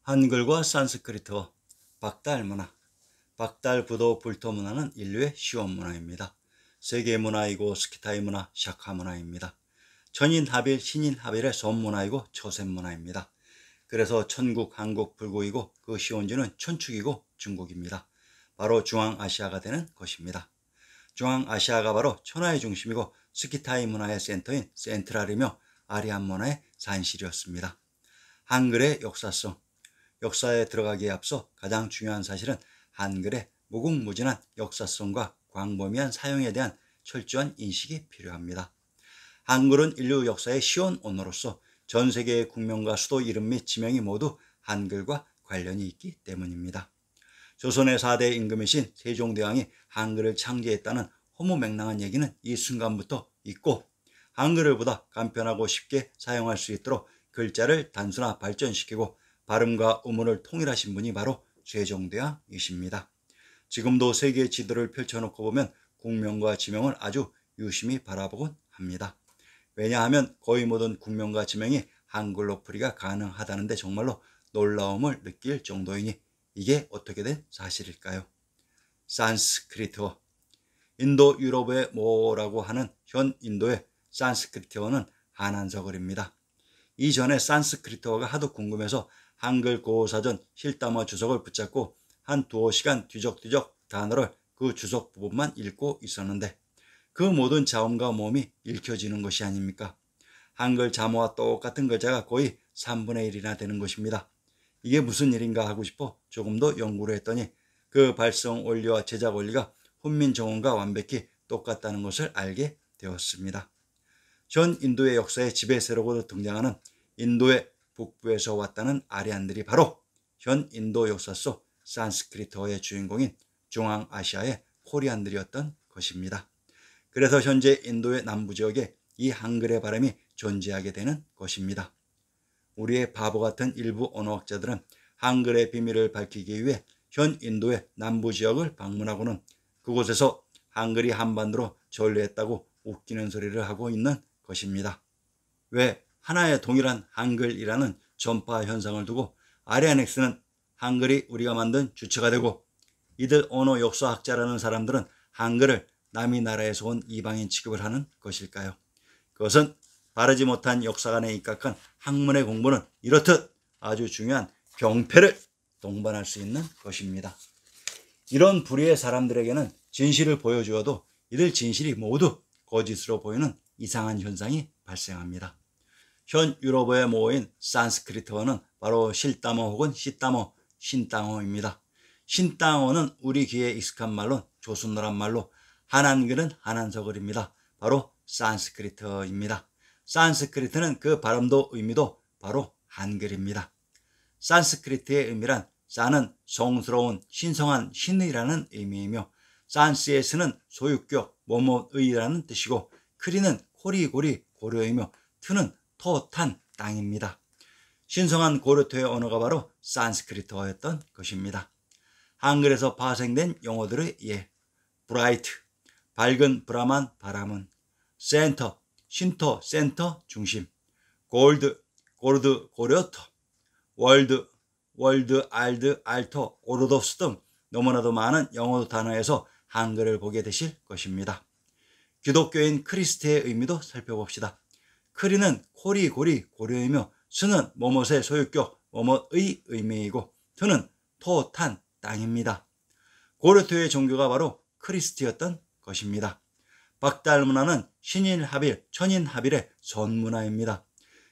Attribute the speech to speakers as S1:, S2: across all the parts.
S1: 한글과 산스크리트어, 박달 문화. 박달 부도 불토 문화는 인류의 시원 문화입니다. 세계 문화이고 스키타이 문화, 샤카 문화입니다. 천인합일, 신인합일의 선문화이고 초센 문화입니다. 그래서 천국, 한국, 불국이고 그 시원지는 천축이고 중국입니다. 바로 중앙아시아가 되는 것입니다. 중앙아시아가 바로 천하의 중심이고 스키타이 문화의 센터인 센트랄이며 아리안 문화의 산실이었습니다. 한글의 역사성. 역사에 들어가기에 앞서 가장 중요한 사실은 한글의 무궁무진한 역사성과 광범위한 사용에 대한 철저한 인식이 필요합니다. 한글은 인류 역사의 시온 언어로서 전 세계의 국명과 수도 이름 및 지명이 모두 한글과 관련이 있기 때문입니다. 조선의 4대 임금이신 세종대왕이 한글을 창제했다는 허무맹랑한 얘기는 이 순간부터 있고, 한글을 보다 간편하고 쉽게 사용할 수 있도록 글자를 단순화 발전시키고 발음과 음운을 통일하신 분이 바로 세종대왕이십니다. 지금도 세계 지도를 펼쳐놓고 보면 국명과 지명을 아주 유심히 바라보곤 합니다. 왜냐하면 거의 모든 국명과 지명이 한글로 풀이가 가능하다는데 정말로 놀라움을 느낄 정도이니 이게 어떻게 된 사실일까요? 산스크리트어. 인도 유럽의 모라고 하는 현 인도의 산스크리트어는 한한서글입니다. 이전에 산스크리트어가 하도 궁금해서 한글 고사전 실담어 주석을 붙잡고 한 두어 시간 뒤적뒤적 단어를 그 주석 부분만 읽고 있었는데 그 모든 자음과 모음이 읽혀지는 것이 아닙니까? 한글 자모와 똑같은 글자가 거의 3분의 1이나 되는 것입니다. 이게 무슨 일인가 하고 싶어 조금 더 연구를 했더니 그 발성 원리와 제작 원리가 훈민정음과 완벽히 똑같다는 것을 알게 되었습니다. 전 인도의 역사의 지배세력으로 등장하는 인도의 북부에서 왔다는 아리안들이 바로 현 인도 역사 속 산스크리트어의 주인공인 중앙아시아의 코리안들이었던 것입니다. 그래서 현재 인도의 남부 지역에 이 한글의 발음이 존재하게 되는 것입니다. 우리의 바보 같은 일부 언어학자들은 한글의 비밀을 밝히기 위해 현 인도의 남부 지역을 방문하고는 그곳에서 한글이 한반도로 전래했다고 웃기는 소리를 하고 있는 것입니다. 왜 하나의 동일한 한글이라는 전파 현상을 두고 아리아넥스는 한글이 우리가 만든 주체가 되고 이들 언어 역사학자라는 사람들은 한글을 남의 나라에서 온 이방인 취급을 하는 것일까요? 그것은 바르지 못한 역사관에 입각한 학문의 공부는 이렇듯 아주 중요한 병폐를 동반할 수 있는 것입니다. 이런 불의의 사람들에게는 진실을 보여주어도 이들 진실이 모두 거짓으로 보이는 이상한 현상이 발생합니다. 현 유럽어의 모어인 산스크리트어는 바로 실담어 혹은 시담어, 신땅어입니다. 신땅어는 우리 귀에 익숙한 말로 조선어란 말로, 한한글은 한한서글입니다. 바로 산스크리트어입니다. 산스크리트는 그 발음도 의미도 바로 한글입니다. 산스크리트의 의미란 산은 성스러운 신성한 신이라는 의미이며 산스의 스는 소유격 뭐뭐의라는 뜻이고 크리는 코리고리 고려이며 트는 토탄 땅입니다. 신성한 고려토의 언어가 바로 산스크리트어였던 것입니다. 한글에서 파생된 용어들의 예, 브라이트, 밝은 브라만 바람은, 센터, 쉼터, 센터, 중심, 골드, 고르드, 고려터, 월드, 알드, 알터, 오르도스 등 너무나도 많은 영어 단어에서 한글을 보게 되실 것입니다. 기독교인 크리스트의 의미도 살펴봅시다. 크리는 코리, 고리, 고려이며 스는 뭐뭇의 소유격, 뭐뭇의 의미이고 트는 토, 탄, 땅입니다. 고려토의 종교가 바로 크리스트였던 것입니다. 박달 문화는 신인합일, 천인합일의 선문화입니다.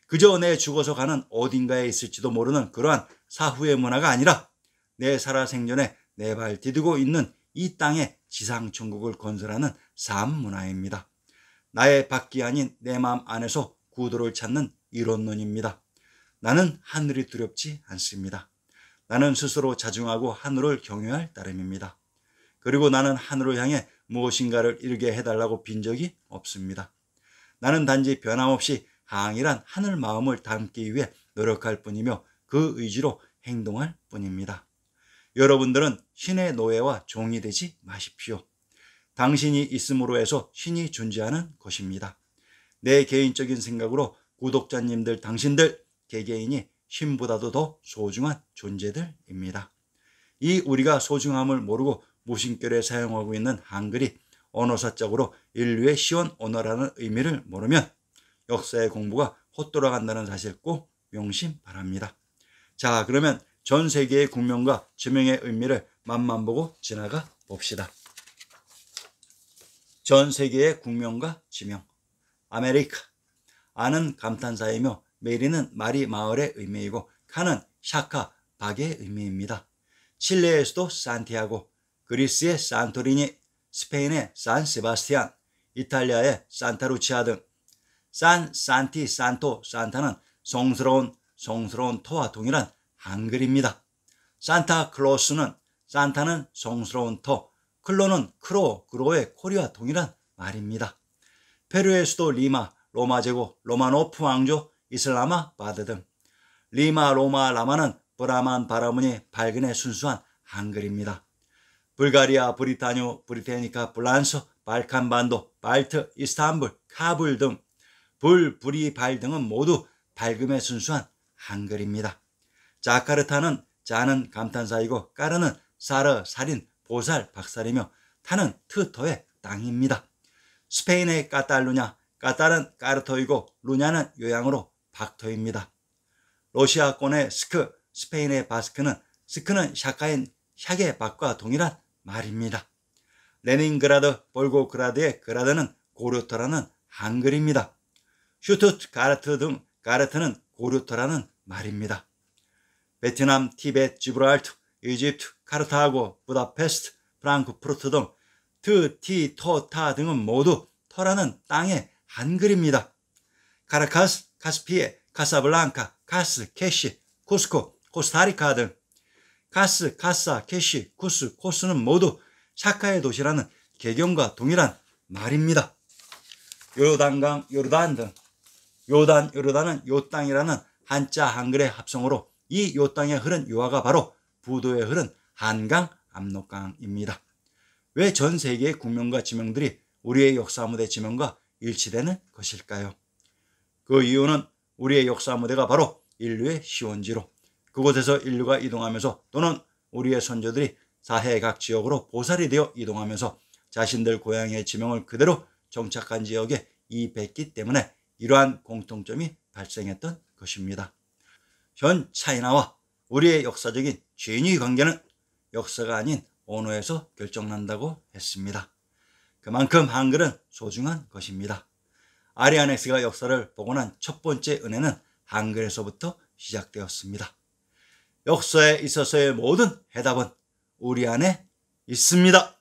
S1: 그저 내 죽어서 가는 어딘가에 있을지도 모르는 그러한 사후의 문화가 아니라 내 살아생전에 내 발 디디고 있는 이 땅에 지상천국을 건설하는 삶 문화입니다. 나의 밖이 아닌 내 마음 안에서 구도를 찾는 이론론입니다. 나는 하늘이 두렵지 않습니다. 나는 스스로 자중하고 하늘을 경외할 따름입니다. 그리고 나는 하늘을 향해 무엇인가를 이루게 해달라고 빈 적이 없습니다. 나는 단지 변함없이 항일한 하늘 마음을 담기 위해 노력할 뿐이며 그 의지로 행동할 뿐입니다. 여러분들은 신의 노예와 종이 되지 마십시오. 당신이 있음으로 해서 신이 존재하는 것입니다. 내 개인적인 생각으로 구독자님들 당신들 개개인이 힘보다도 더 소중한 존재들입니다. 이 우리가 소중함을 모르고 무심결에 사용하고 있는 한글이 언어사적으로 인류의 시원 언어라는 의미를 모르면 역사의 공부가 헛돌아간다는 사실 꼭 명심 바랍니다. 자, 그러면 전 세계의 국명과 지명의 의미를 맛만 보고 지나가 봅시다. 전 세계의 국명과 지명. 아메리카. 아는 감탄사이며 메리는 말이 마을의 의미이고 카는 샤카, 박의 의미입니다. 칠레의 수도 산티아고, 그리스의 산토리니, 스페인의 산 세바스티안, 이탈리아의 산타루치아 등 산, 산티, 산토, 산타는 성스러운 터와 동일한 한글입니다. 산타클로스는 산타는 성스러운 터, 클로는 그로의 코리와 동일한 말입니다. 페루의 수도 리마, 로마 제국, 로마노프 왕조, 이슬라마 바드 등 리마, 로마, 라마는 브라만 바라문이 발근의 순수한 한글입니다. 불가리아, 브리타뉴, 브리테니카, 블란서, 발칸반도, 발트, 이스탄불, 카불 등 불이, 발 등은 모두 발금의 순수한 한글입니다. 자카르타는 자는 감탄사이고 까르는 사르, 살인, 보살, 박살이며 타는 트터의 땅입니다. 스페인의 까탈루냐, 까탈은 까르토이고 루냐는 요양으로 박토입니다. 러시아권의 스크, 스페인의 바스크는 스크는 샤카인 샥의 박과 동일한 말입니다. 레닌그라드, 볼고그라드의 그라드는 고르터라는 한글입니다. 슈투트가르트 등 가르트는 고르터라는 말입니다. 베트남, 티베트, 지브랄트, 이집트, 카르타고, 부다페스트, 프랑크푸르트 등 트, 티, 토, 타 등은 모두 터라는 땅의 한글입니다. 카라카스, 카스피에, 카사블랑카, 카스, 캐시, 쿠스코, 코스타리카 등 카스, 카사, 캐시, 쿠스, 코스는 모두 샤카의 도시라는 개경과 동일한 말입니다. 요르단강, 요르단 등 요르단은 요 땅이라는 한자 한글의 합성어로 이 요 땅에 흐른 요하가 바로 부도에 흐른 한강, 압록강입니다. 왜 전 세계의 국명과 지명들이 우리의 역사 무대 지명과 일치되는 것일까요? 그 이유는 우리의 역사 무대가 바로 인류의 시원지로 그곳에서 인류가 이동하면서 또는 우리의 선조들이 사해 각 지역으로 보살이 되어 이동하면서 자신들 고향의 지명을 그대로 정착한 지역에 이입했기 때문에 이러한 공통점이 발생했던 것입니다. 현 차이나와 우리의 역사적인 진위 관계는 역사가 아닌 언어에서 결정난다고 했습니다. 그만큼 한글은 소중한 것입니다. 아리아넥스가 역사를 복원한 첫 번째 은혜는 한글에서부터 시작되었습니다. 역사에 있어서의 모든 해답은 우리 안에 있습니다.